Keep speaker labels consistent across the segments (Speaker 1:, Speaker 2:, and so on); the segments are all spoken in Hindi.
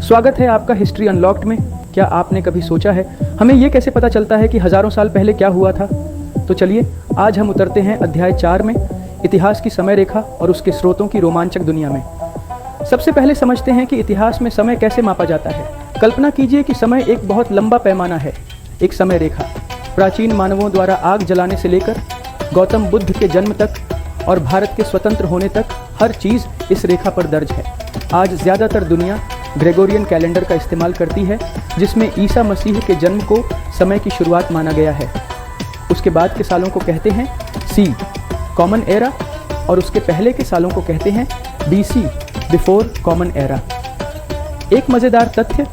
Speaker 1: स्वागत है आपका हिस्ट्री अनलॉक्ड में। क्या आपने कभी सोचा है हमें ये कैसे पता चलता है कि हज़ारों साल पहले क्या हुआ था? तो चलिए आज हम उतरते हैं अध्याय 4 में, इतिहास की समय रेखा और उसके स्रोतों की रोमांचक दुनिया में। सबसे पहले समझते हैं कि इतिहास में समय कैसे मापा जाता है। कल्पना कीजिए कि समय एक बहुत लंबा पैमाना है, एक समय रेखा। प्राचीन मानवों द्वारा आग जलाने से लेकर गौतम बुद्ध के जन्म तक और भारत के स्वतंत्र होने तक हर चीज़ इस रेखा पर दर्ज है। आज ज़्यादातर दुनिया ग्रेगोरियन कैलेंडर का इस्तेमाल करती है, जिसमें ईसा मसीह के जन्म को समय की शुरुआत माना गया है। उसके बाद के सालों को कहते हैं सी, कॉमन एरा, और उसके पहले के सालों को कहते हैं BC, बिफोर कॉमन एरा। एक मज़ेदार तथ्य,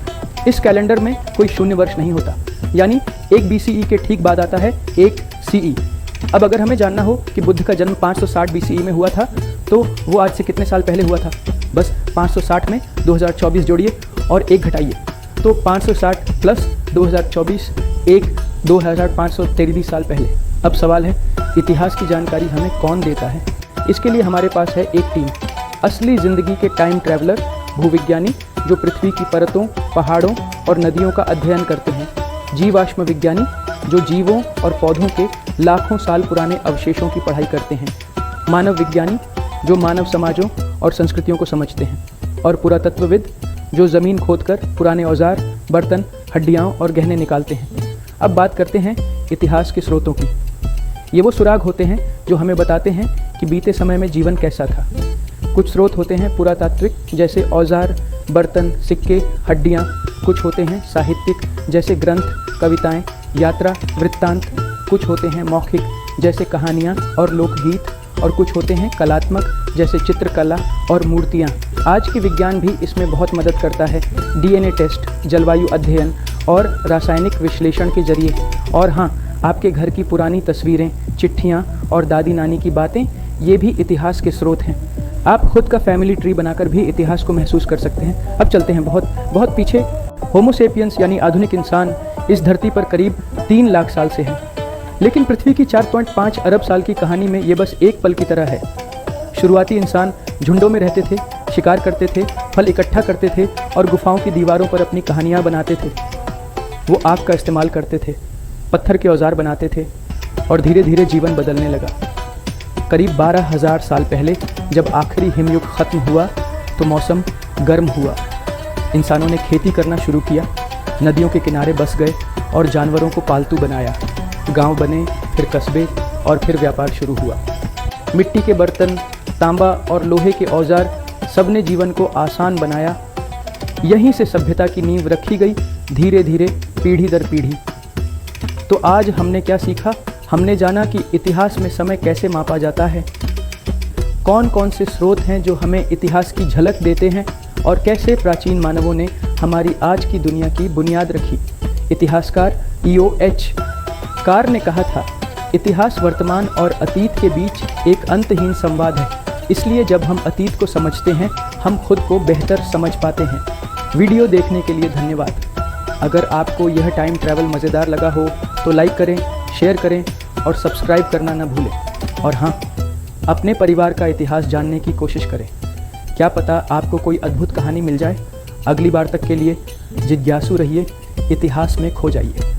Speaker 1: इस कैलेंडर में कोई शून्य वर्ष नहीं होता, यानी एक BCE के ठीक बाद आता है एक CE। अब अगर हमें जानना हो कि बुद्ध का जन्म 560 BCE में हुआ था, तो वो आज से कितने साल पहले हुआ था? बस 560 में 2024 जोड़िए और 1 घटाइए, तो 560 प्लस 2024 एक 2533 साल पहले। अब सवाल है, इतिहास की जानकारी हमें कौन देता है? इसके लिए हमारे पास है एक टीम, असली ज़िंदगी के टाइम ट्रैवलर, भूविज्ञानी जो पृथ्वी की परतों, पहाड़ों और नदियों का अध्ययन करते हैं, जीवाश्म विज्ञानी जो जीवों और पौधों के लाखों साल पुराने अवशेषों की पढ़ाई करते हैं, मानव विज्ञानी जो मानव समाजों और संस्कृतियों को समझते हैं, और पुरातत्वविद जो ज़मीन खोदकर पुराने औजार, बर्तन, हड्डियाँ और गहने निकालते हैं। अब बात करते हैं इतिहास के स्रोतों की। ये वो सुराग होते हैं जो हमें बताते हैं कि बीते समय में जीवन कैसा था। कुछ स्रोत होते हैं पुरातात्विक, जैसे औजार, बर्तन, सिक्के, हड्डियाँ। कुछ होते हैं साहित्यिक, जैसे ग्रंथ, कविताएँ, यात्रा, वृत्तांत। कुछ होते हैं मौखिक, जैसे कहानियाँ और लोकगीत, और कुछ होते हैं कलात्मक, जैसे चित्रकला और मूर्तियाँ। आज के विज्ञान भी इसमें बहुत मदद करता है, DNA टेस्ट, जलवायु अध्ययन और रासायनिक विश्लेषण के जरिए। और हाँ, आपके घर की पुरानी तस्वीरें, चिट्ठियाँ और दादी नानी की बातें, ये भी इतिहास के स्रोत हैं। आप खुद का फैमिली ट्री बनाकर भी इतिहास को महसूस कर सकते हैं। अब चलते हैं बहुत पीछे। होमो सेपियंस यानी आधुनिक इंसान इस धरती पर करीब 3 लाख साल से है, लेकिन पृथ्वी की 4.5 अरब साल की कहानी में ये बस एक पल की तरह है। शुरुआती इंसान झुंडों में रहते थे, शिकार करते थे, फल इकट्ठा करते थे और गुफाओं की दीवारों पर अपनी कहानियाँ बनाते थे। वो आग का इस्तेमाल करते थे, पत्थर के औजार बनाते थे, और धीरे धीरे जीवन बदलने लगा। करीब 12,000 साल पहले जब आखिरी हिमयुग खत्म हुआ तो मौसम गर्म हुआ। इंसानों ने खेती करना शुरू किया, नदियों के किनारे बस गए और जानवरों को पालतू बनाया। गांव बने, फिर कस्बे, और फिर व्यापार शुरू हुआ। मिट्टी के बर्तन, तांबा और लोहे के औजार, सबने जीवन को आसान बनाया। यहीं से सभ्यता की नींव रखी गई, धीरे धीरे, पीढ़ी दर पीढ़ी। तो आज हमने क्या सीखा? हमने जाना कि इतिहास में समय कैसे मापा जाता है, कौन कौन से स्रोत हैं जो हमें इतिहास की झलक देते हैं, और कैसे प्राचीन मानवों ने हमारी आज की दुनिया की बुनियाद रखी। इतिहासकार EOH कार ने कहा था, इतिहास वर्तमान और अतीत के बीच एक अंतहीन संवाद है, इसलिए जब हम अतीत को समझते हैं हम खुद को बेहतर समझ पाते हैं। वीडियो देखने के लिए धन्यवाद। अगर आपको यह टाइम ट्रैवल मज़ेदार लगा हो तो लाइक करें, शेयर करें और सब्सक्राइब करना न भूलें। और हाँ, अपने परिवार का इतिहास जानने की कोशिश करें। क्या पता आपको कोई अद्भुत कहानी मिल जाए। अगली बार तक के लिए जिज्ञासु रहिए, इतिहास में खो जाइए।